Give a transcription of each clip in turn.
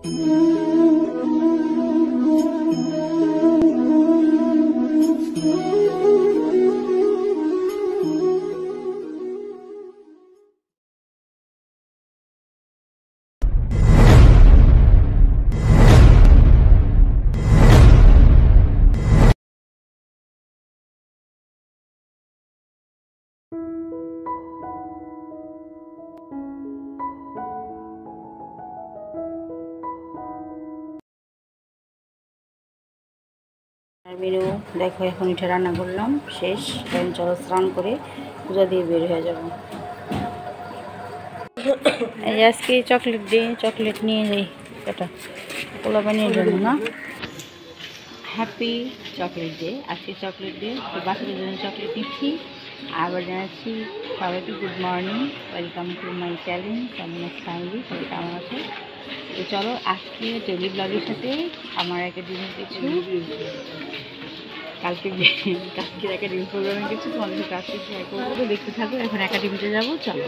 Menu দেখো, এখন এটা রান্না করলাম, শেষ। চলো স্নান করে পূজা দিয়ে বের হয়ে যাব। এই আজকে চকলেট দিয়ে চকলেট নিয়ে যাই, এটা পোলা বানিয়ে জন্য না। হ্যাপি চকলেট ডে, আজকে চকলেট ডে, তো বাচ্চাদের জন্য চকলেট নিচ্ছি। আবার জানাচ্ছি সবাইকে good morning, welcome to my channel সামনেস ফ্যামিলি। সবাই কেমন আছে? তো চলো আজকে ডেলি ব্লগের সাথে আমার একাডেমির কিছু কালকে একাডেমি প্রোগ্রামের কিছু তোমাদের সাথে আজকে শেয়ার করবো, দেখতে থাকো। এখন একাডেমিতে যাবো, চলো।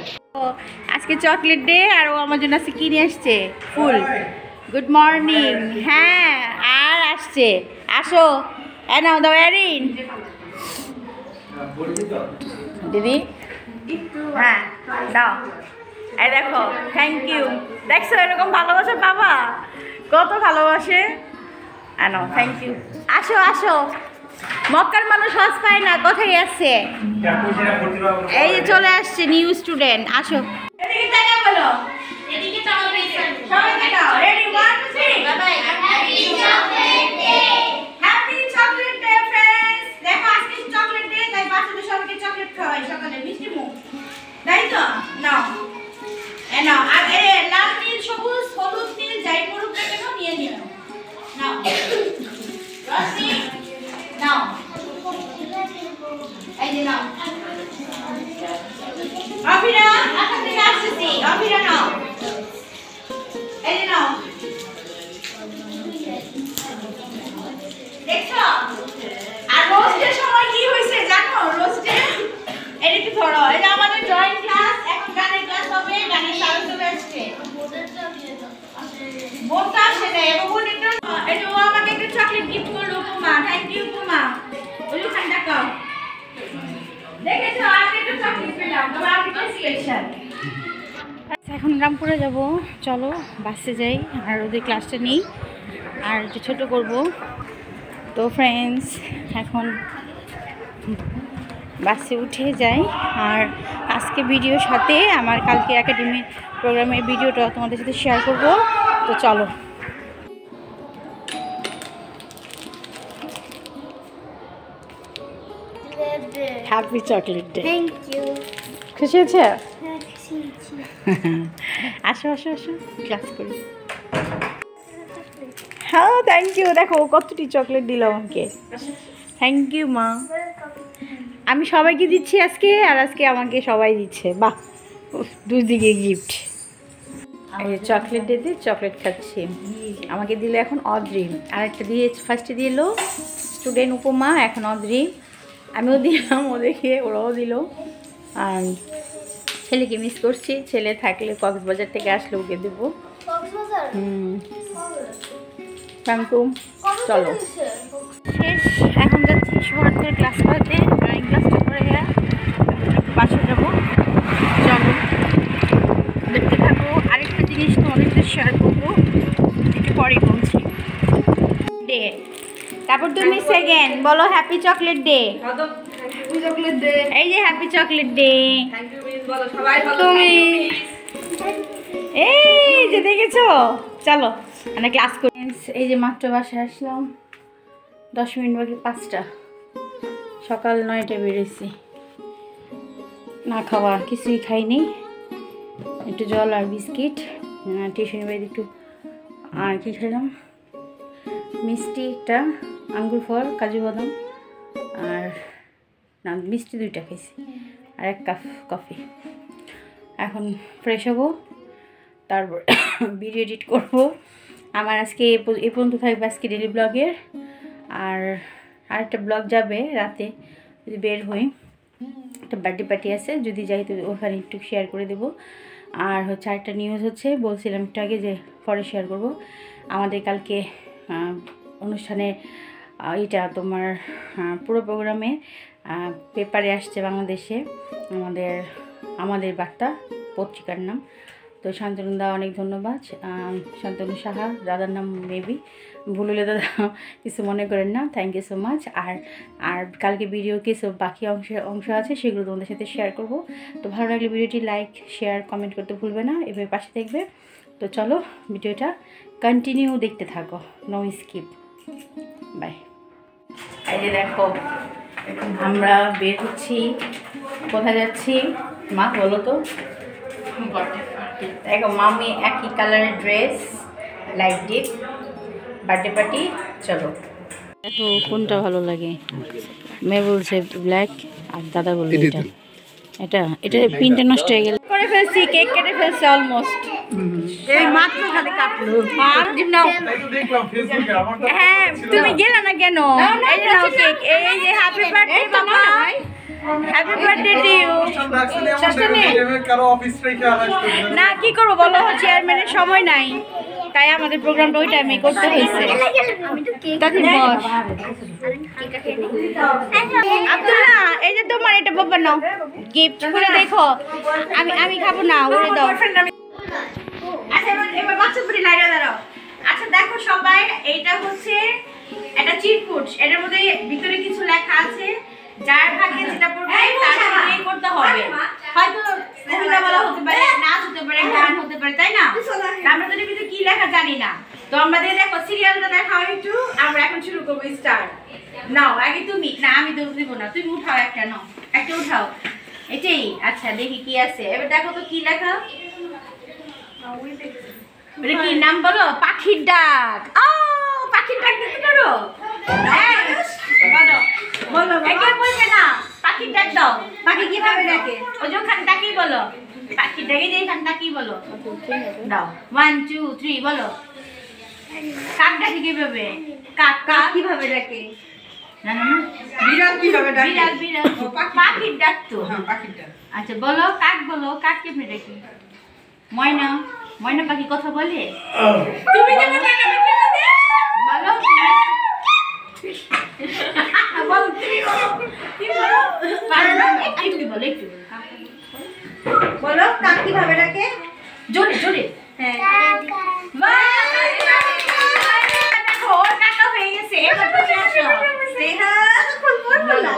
আজকে চকলেট ডে, আর ও আমার জন্য আজকে কিনে আসছে ফুল। Good morning. হ্যাঁ, আর আসছে, আসো। নাও দাও এরিন দিদি। হ্যাঁ দাও। এই দেখো, থ্যাংক ইউ। দেখছো এরকম ভালোবাসা বাবা, কত ভালোবাসে। নাও, থ্যাংক ইউ। আসো আসো, মক্কার মানুষ হজ পায় না, কোথায় আসছে? এই যে চলে আসছে নিউ স্টুডেন্ট। আসো, এদিকে তাকাও, বলো এদিকে তাকাও, সবাই তাকাও। Ready, 1 2 3 bye bye. Happy chocolate day, happy chocolate day friends. দেখো আজকে চকলেট ডে, তাই বাচ্চাদের সবাইকে চকলেট খাওয়াই সকালে, মিষ্টি মুখ, তাই তো? নাও, নাও। আর লাল নীল সবুজ হলুদ নীল যাই পড়ুক না কেন নিয়ে নিও। নাও রসি, নাও। এই যে নাও। অভিরা, আজকে থেকে আসছি। অভিরা নাও, এই যে নাও। দেখছো? আর রোস্টের সময় কি হয়েছে জানো? রোস্টে এই একটু ধরো, এই যে আমাদের ড্রয়িং ক্লাস, এখন গানের ক্লাস হবে, গানের সাউন্ড চলে আসছে। বোনটা আসে না, এবং বোন একটু, এই যে ও আমাকে একটা চকলেট গিফট করলো উপমা। থ্যাংক ইউ উপমা। ওই খানটা কাও, দেখেছো? আর একটা চকলেট পেলাম, তোমার অ্যাপ্রিসিয়েশন। এখন রামপুরে যাব, চলো বাসে যাই আর ওদের ক্লাসটা নিই আর একটু ছোটো করবো। তো ফ্রেন্ডস, এখন বাসে উঠে যাই। আর আজকে ভিডিওর সাথে আমার কালকে একাডেমির প্রোগ্রামের ভিডিওটা তোমাদের সাথে শেয়ার করব। তো চলো। Happy chocolate day. Thank you. খুশি হয়েছে? হ্যাঁ, খুশি হয়েছি। আসো আসো আসো, ক্লাস করি। হ্যাঁ থ্যাংক ইউ। দেখো কতটি চকলেট দিল আমাকে। থ্যাংক ইউ মা। আমি সবাইকে দিচ্ছি আজকে, আর আজকে আমাকে সবাই দিচ্ছে। বাহ, দুদিকে গিফট। এই চকলেট দিতে চকলেট খাচ্ছি। আমাকে দিল এখন অদ্রিম, আরেকটা দিয়ে ফার্স্টে দিল স্টুডেন্ট উপমা, এখন অদ্রিম। আমিও দিলাম ওদেরকে, ওরাও দিল। আর ছেলেকে মিস করছি, ছেলে থাকলে কক্সবাজার থেকে আসলে ওকে দেবো। Thank you. চলো শেষ, এখন যাচ্ছি সোহার্থের ক্লাস করাতে, ড্রয়িং ক্লাসটা করে বাসে যাবো। চলো দেখতে থাকো। আরেকটা জিনিস তোমাদের সাথে শেয়ার করবো, একটু পরেই বলছি। ডে, তারপর তুমি সেকেন্ড বলো হ্যাপি চকলেট ডে। এই যে হ্যাপি চকলেট ডে। তুমি এই যে দেখেছো। চলো মানে ক্লাস করি। এই যে মাত্র বাসায় আসলাম, 10 মিনিট বাকি 5টা, সকাল 9টায় বেরিয়েছি। না খাওয়া কিছুই খাইনি, একটু জল আর বিস্কিট। টিউশনি বাড়িতে একটু আর কি খেলাম, মিষ্টি একটা, আঙ্গুর ফল, কাজু বাদাম, আর না মিষ্টি 2টা খেয়েছি, আর 1 কাপ কফি। এখন ফ্রেশ হবো, তারপর ভিডিও এডিট করবো। আমার আজকে এই পর্যন্ত থাকবে আজকে ডেলি ব্লগের। আর আরেকটা ব্লগ যাবে রাতে, যদি বের হই। একটা বার্থডে পার্টি আছে, যদি যাই তো ওখানে একটু শেয়ার করে দেবো। আর হচ্ছে আরেকটা নিউজ হচ্ছে, বলছিলাম একটু আগে যে পরে শেয়ার করব, আমাদের কালকে অনুষ্ঠানে এটা তোমার পুরো প্রোগ্রামে পেপারে আসছে বাংলাদেশে আমাদের বার্তা পত্রিকার নাম। তো শান্তনু দা অনেক ধন্যবাদ, শান্তনু সাহা দাদার নাম, মেবি ভুল হলে দাদা কিছু মনে করেন না, থ্যাংক ইউ সো মাচ। আর কালকে ভিডিও কিছু বাকি অংশ আছে, সেগুলো তোমাদের সাথে শেয়ার করব। তো ভালো লাগলে ভিডিওটি লাইক শেয়ার কমেন্ট করতে ভুলবে না, এভাবে পাশে দেখবে। তো চলো ভিডিওটা কন্টিনিউ দেখতে থাকো, নো স্কিপ, বাই। এই যে দেখো আমরা বের হচ্ছি, কোথায় যাচ্ছি মা বলো তো? দেখো মামি একই কালারের dress, light deep, birthday party. চলো দেখো কোনটা ভালো লাগে। মেয়ে বলছে ব্ল্যাক আর দাদা বলছে এটা এটা এটা পিনটা নষ্ট হয়ে গেল, করে ফেলছি, কেক কেটে ফেলছে অলমোস্ট, এই মাত্র খালি কাটলো। হ্যাঁ তুমি গেলে না কেন? এই যে নাও কেক, এই যে হ্যাপি বার্থডে বাবা, হ্যাপি বার্থডে টু ইউ। না কি করবো বলো, চেয়ারম্যানের সময় নাই, তাই আমাদের প্রোগ্রামটা ওই টাইমে করতে হয়েছে। আব্দুল্লাহ এই যে তোমার এটা বাবা নাও, গিফট করে দেখো। আমি খাবো না, ওরে দাও। আচ্ছা এবার বাচ্চা পুরি লাগিয়ে দাঁড়াও। আচ্ছা দেখো সবাই, এইটা হচ্ছে একটা চিরকুট, এটার মধ্যে ভিতরে কিছু লেখা আছে, যার ভাগ্যে যেটা পড়বে তার সেটাই করতে হবে। হয়তো কবিতা বলা হতে পারে, নাচ হতে পারে, গান হতে পারে, তাই না? আমরা তো এর ভিতরে কি লেখা জানি না। তো আমাদের দেখো সিরিয়ালটা দেখাও একটু, আমরা এখন শুরু করবো। স্টার্ট নাও, আগে তুমি, না আমি তো দিব না, তুমি উঠাও একটা, নাও একটা উঠাও, এটাই। আচ্ছা দেখি কি আছে, এবার দেখো তো কি লেখা, এটা কি নাম বলো? পাখির ডাক। ও পাখির ডাক দিতে পারো? হ্যাঁ বলো বলো, একে বলবে না, পাখির ডাক দাও। পাখি কিভাবে ডাকে? ওই যে ওখানে ডাকেই বলো, পাখির ডাকে যে এখানে ডাকেই বলো, দাও 1 2 3 বলো। কাক ডাকে কিভাবে? কাক কাক কিভাবে ডাকে? না না না, বিড়াল কিভাবে ডাকে? বিড়াল বিড়াল, পাখির ডাক তো। হ্যাঁ পাখির ডাক। আচ্ছা বলো কাক, বলো কাক কিভাবে ডাকে? ময়না, ময়না পাখি কথা বলে? তুমি কেমন ময়না পাখি বলে? বলো বলো, তুমি বলো, তুমি বলো, পারো না? একটু বলো, একটু বলো কাক কিভাবে ডাকে? জোরে জোরে। হ্যাঁ দেখো ওর কাকা হয়ে গেছে, এবার তুমি আসো। স্নেহা তখন বলবো না,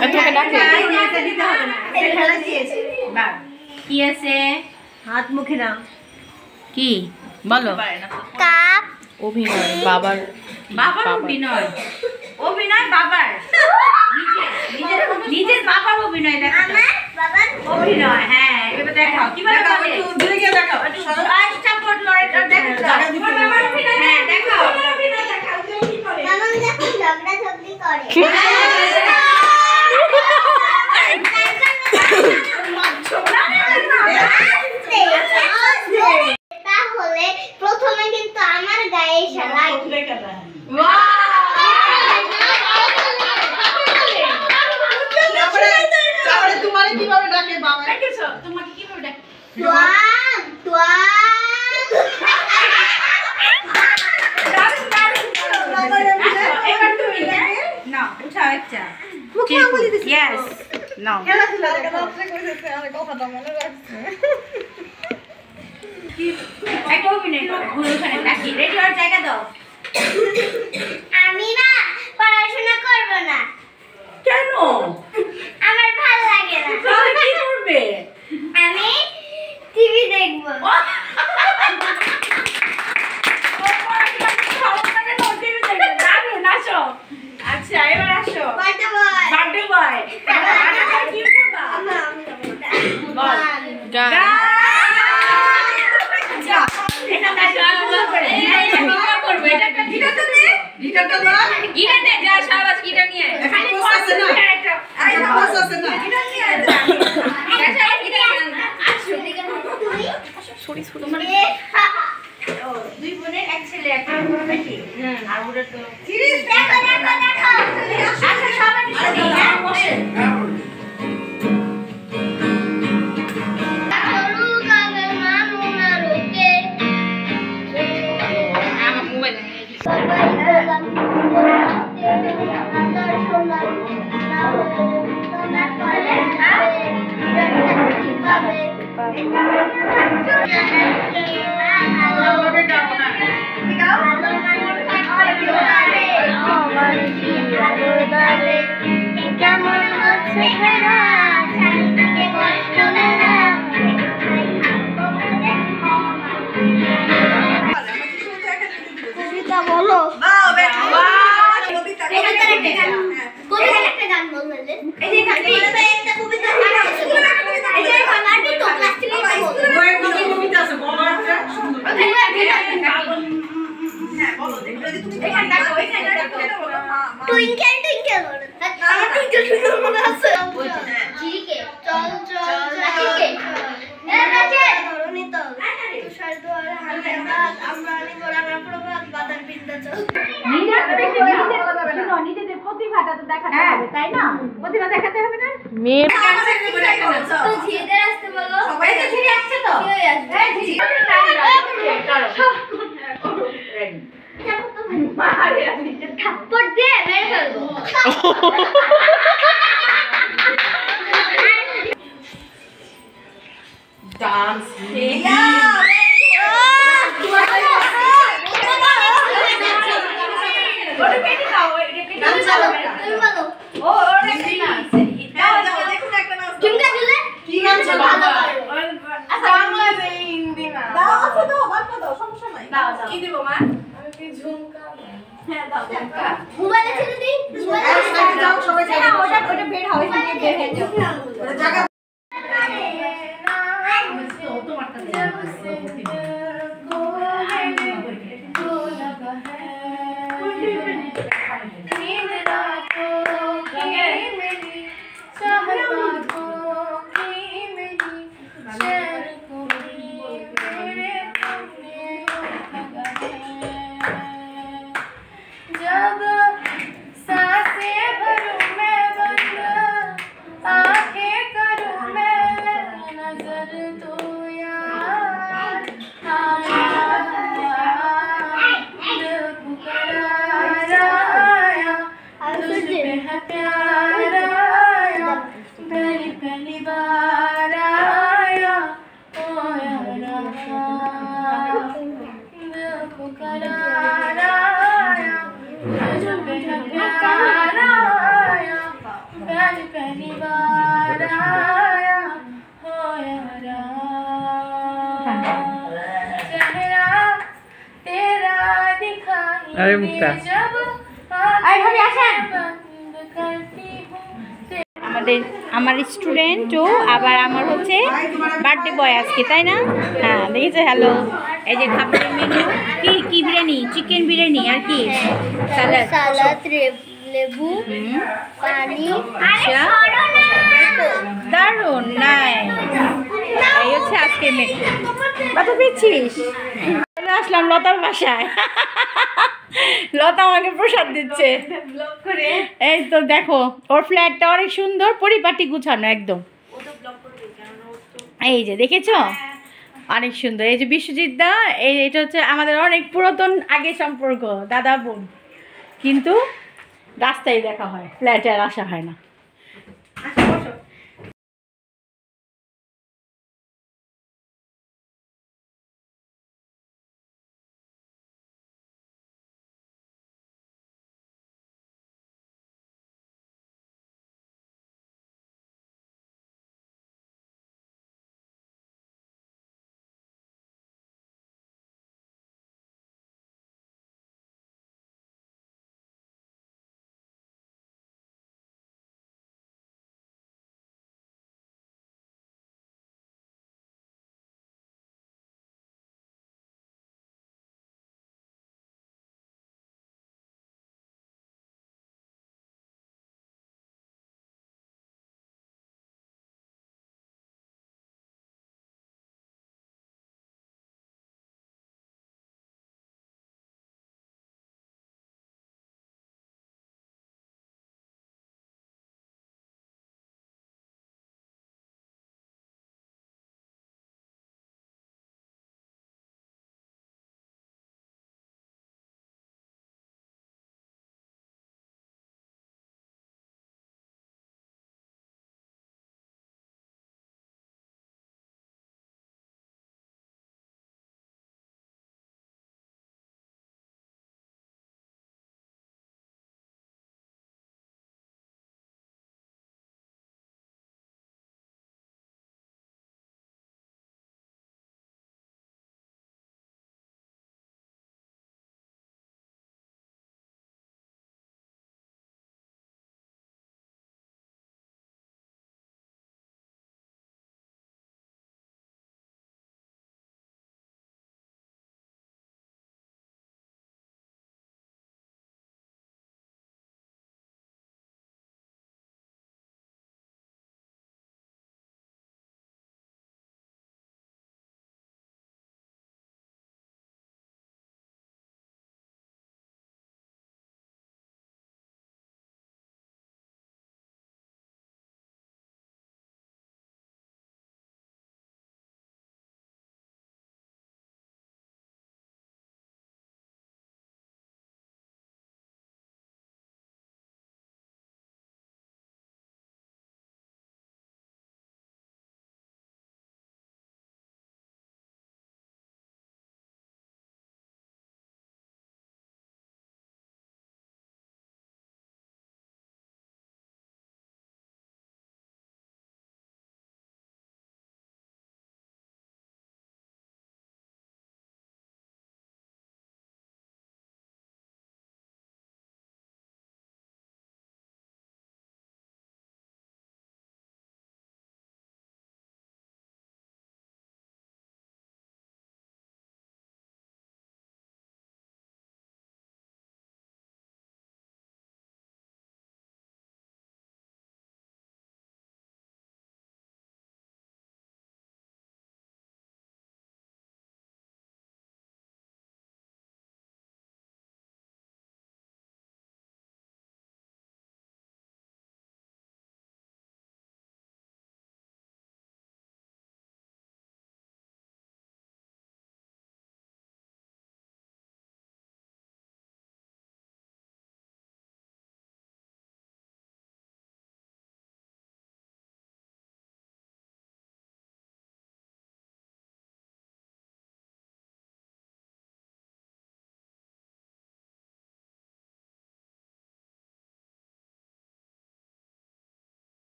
তোকে ডাকে এটা দিতে হবে না, খেলা দিয়েছে। বাহ কি আছে? হাত মুখে নাও, কি বলো? কাপ অভিনয়, বাবার অভিনয়, অভিনয় বাবার, নিজের বাবার অভিনয়। দেখো বাবার অভিনয়, হ্যাঁ এবার দেখাও কিভাবে বলে, দূরে গিয়ে দেখাও, সাপোর্ট লড়াই দেখো, বাবার অভিনয়, হ্যাঁ দেখাও অভিনয় দেখাও, কি করে মামা দেখো ঝগড়া ঝগড়ি করে। তাহলে প্রথমে কিন্তু আমার গায়ে এসে লাগবে। তারপরে তোমারে কিভাবে ডাকে বাবা? দেখেছো তোমাকে কিভাবে ডাকে? তোয়াম তোয়াম। এবার তুমি না উঠাও একটা মুখে বলি দিছি। ইয়েস নাও খেলাধুলা রাত্রে কইছে আর কথাটা মনে রাখছে। এক অভিনয় ঘুরে ওখানে নাকি রেডি হওয়ার জায়গা দাও। আমি না পড়াশোনা করব না। কেন? আমার ভালো লাগে না। তাহলে কি করবে? আমি টিভি দেখব। আচ্ছা এবার আসো বার্থডে বয়। বার্থডে বয় কি করবা? বল গান। এটা করবে, এটা গিটারটা দে, গিটারটা দাও, গিটার দে, যা শাবাশ গিটার নিয়ে খালি বসে না, আই না বসে না, গিটার নিয়ে আচ্ছা গিটার আসো তুমি সরি সরি তোমার ও দুই বোনে এক ছেলে একটা নাকি আর ওটা তো সিরিজ দেখো দেখো দেখো আচ্ছা সবাই বসে কেমন হচ্ছে খেলা চারিদিকে কষ্ট মেলা কবিতা বলো কবিতার একটা গান বললে এই যে একটা কবিতা এই যে আমি তো ক্লাস 3 এ বলবো কবিতা আছে বলো একটা সুন্দর হ্যাঁ বলো দেখো তুমি এখানটা টুইঙ্কেল টুইঙ্কেল বলো আমার টুইঙ্কেল টুইঙ্কেল মনে আছে জিকে চল চল নাচিকে নাচে ধরনি তো তুষার দুয়ারে হাতে হাত আমরা আনি গোলাপের প্রভাত বাতার বিন্দা চল নিজেদের প্রতিভাটা তো দেখাতে হবে তাই না প্রতিভা দেখাতে হবে না মেয়ে তো ঝিদের আসতে বলো সবাই তো ঝিরে আসছে তো কি হই আসবে হ্যাঁ ঝিরি থাপ্পড় দিয়ে মেরে ফেলবো ডান্স अरे मुक्ता আমার স্টুডেন্টও আবার আমার হচ্ছে বার্থডে বয় আজকে তাই না হ্যাঁ দেখেছো হ্যালো এই যে খাবারের মেনু কি কি বিরিয়ানি চিকেন বিরিয়ানি আর কি স্যালাড সালাদ লেবু পানি আচ্ছা দারুণ নাই এই হচ্ছে আজকে মেনু বাবা পেয়েছিস আসলাম লতার বাসায় লতা আমাকে প্রসাদ দিচ্ছে এই তো দেখো ওর ফ্ল্যাটটা অনেক সুন্দর পরিপাটি গুছানো একদম এই যে দেখেছো অনেক সুন্দর এই যে বিশ্বজিৎ দা এটা হচ্ছে আমাদের অনেক পুরাতন আগে সম্পর্ক দাদা বোন কিন্তু রাস্তায় দেখা হয় ফ্ল্যাটে আর আসা হয় না।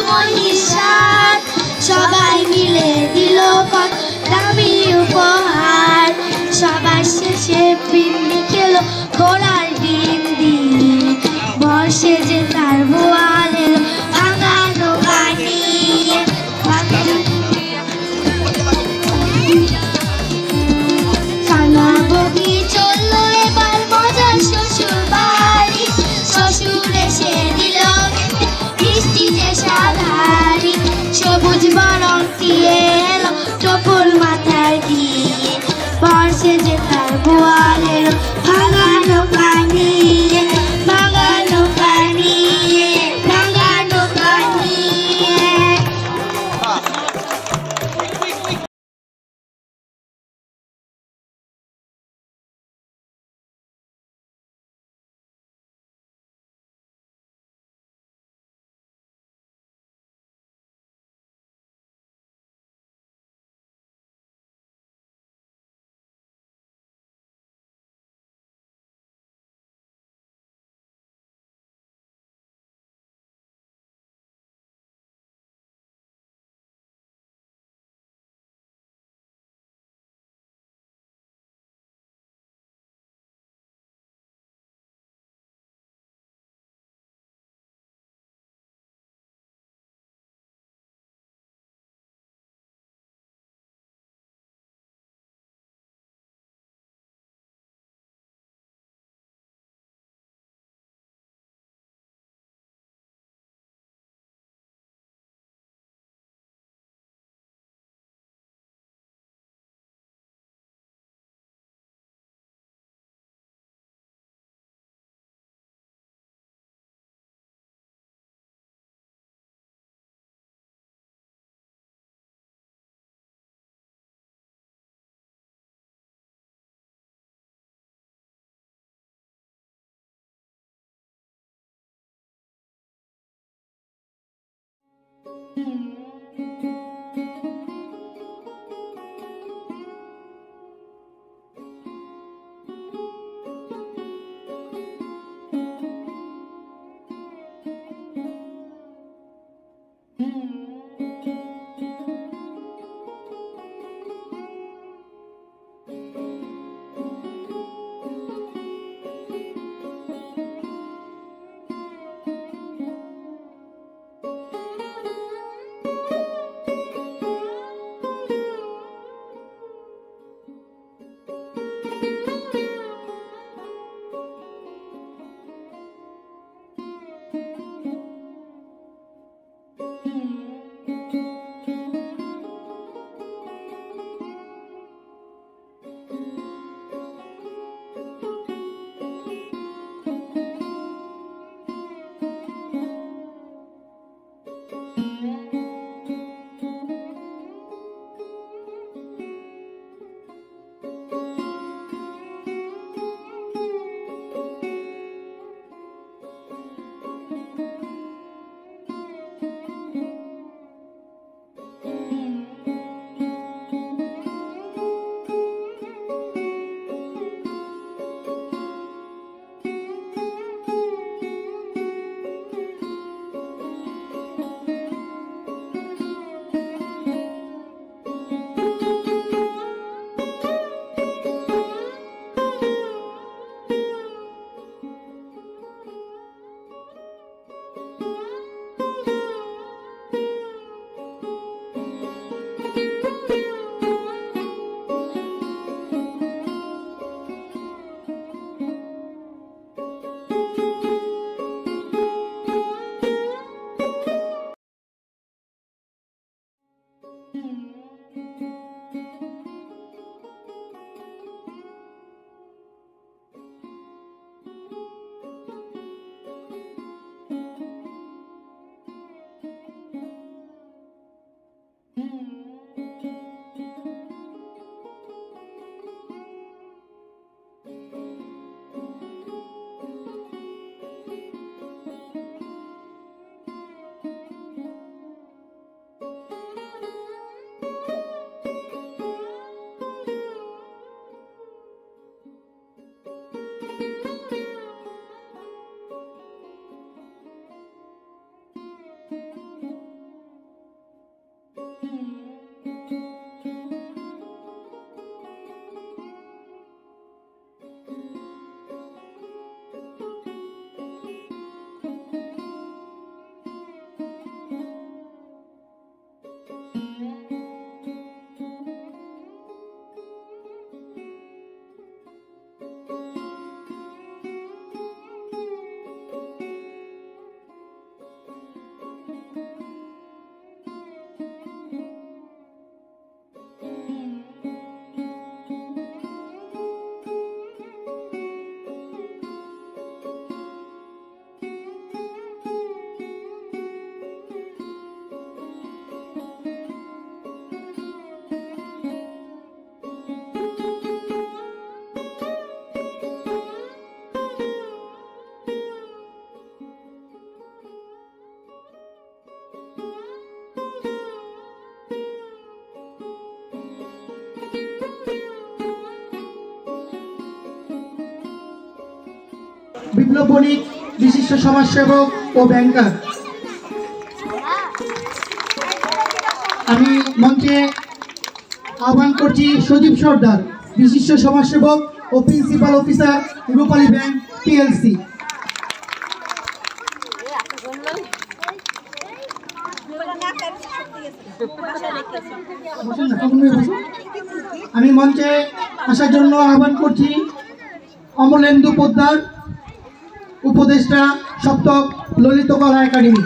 মহিষার সবাই মিলে দিল কত দামি উপহার সবার শেষে পিন্নি খেলো ঘোড়ার ডিম দিয়ে বর্ষে যে তার বোয়াল এলো ভাঙানো পানি বগি চললো এবার মজার শ্বশুর বাড়ি শ্বশুর এসে দিল মিষ্টি যে সাধারি সবুজ বরং দিয়ে এলো টপল মাথায় দিয়ে বর্ষে যে তার বোয়ালের ভাঙানো পানি ভাঙানো পানি ভাঙানো পানি Mm-hmm. বিপ্লব বণিক, বিশিষ্ট সমাজসেবক ও ব্যাংকার। আমি মঞ্চে আহ্বান করছি সজীব সর্দার, বিশিষ্ট সমাজসেবক ও প্রিন্সিপাল অফিসার, রূপালী ব্যাংক পিএলসি। আমি মঞ্চে আসার জন্য আহ্বান করছি অমলেন্দু পোদ্দার, উপদেষ্টা, সপ্তক ললিত কলা একাডেমি।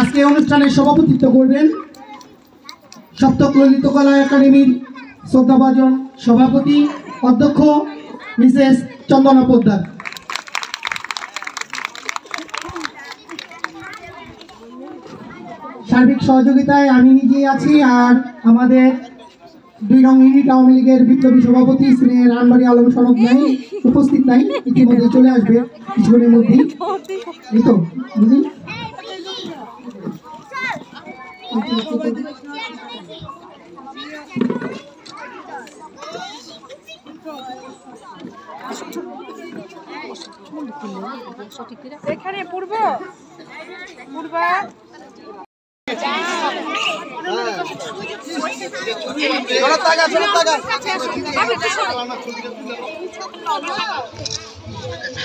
আজকে অনুষ্ঠানের সভাপতিত্ব করবেন সপ্তক ললিত কলা একাডেমির শ্রদ্ধাভাজন সভাপতি অধ্যক্ষ মিসেস চন্দনা পোদ্দার। সার্বিক সহযোগিতায় আমি নিজেই আছি, আর আমাদের 2 নং ইউনিট আওয়ামী লীগের বিপ্লবী সভাপতি শ্রী রানবাড়ি আলম সনদ নাই, উপস্থিত নাই, ইতিমধ্যে চলে আসবে কিছুক্ষণের মধ্যেই। এই তো বুঝলি এখানে পূর্ব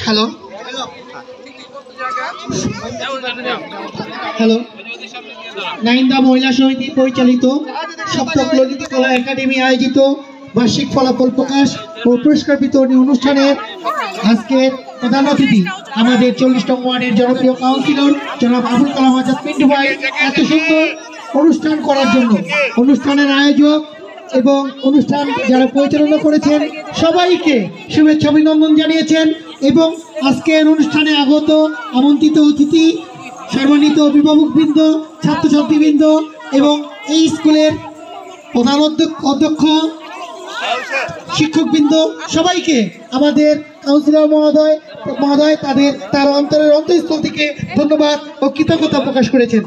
হ্যালো হ্যালো নাইন্দা মহিলা সমিতি পরিচালিত সপ্তক ললিত কলা একাডেমি আয়োজিত বার্ষিক ফলাফল প্রকাশ ও পুরস্কার বিতরণী অনুষ্ঠানের আজকের প্রধান অতিথি আমাদের 40 নং ওয়ার্ডের জনপ্রিয় কাউন্সিলর জনাব আবুল কালাম আজাদ পিন্টু ভাই, এত সুন্দর অনুষ্ঠান করার জন্য, অনুষ্ঠানের আয়োজক এবং অনুষ্ঠান যারা পরিচালনা করেছেন সবাইকে শুভেচ্ছা অভিনন্দন জানিয়েছেন। এবং আজকের অনুষ্ঠানে আগত আমন্ত্রিত অতিথি, সম্মানিত অভিভাবকবৃন্দ, ছাত্রছাত্রীবৃন্দ এবং এই স্কুলের প্রধান অধ্যক্ষ, শিক্ষকবৃন্দ, সবাইকে আমাদের কাউন্সিলর মহোদয় তার অন্তরের অন্তঃস্থল থেকে ধন্যবাদ ও কৃতজ্ঞতা প্রকাশ করেছেন।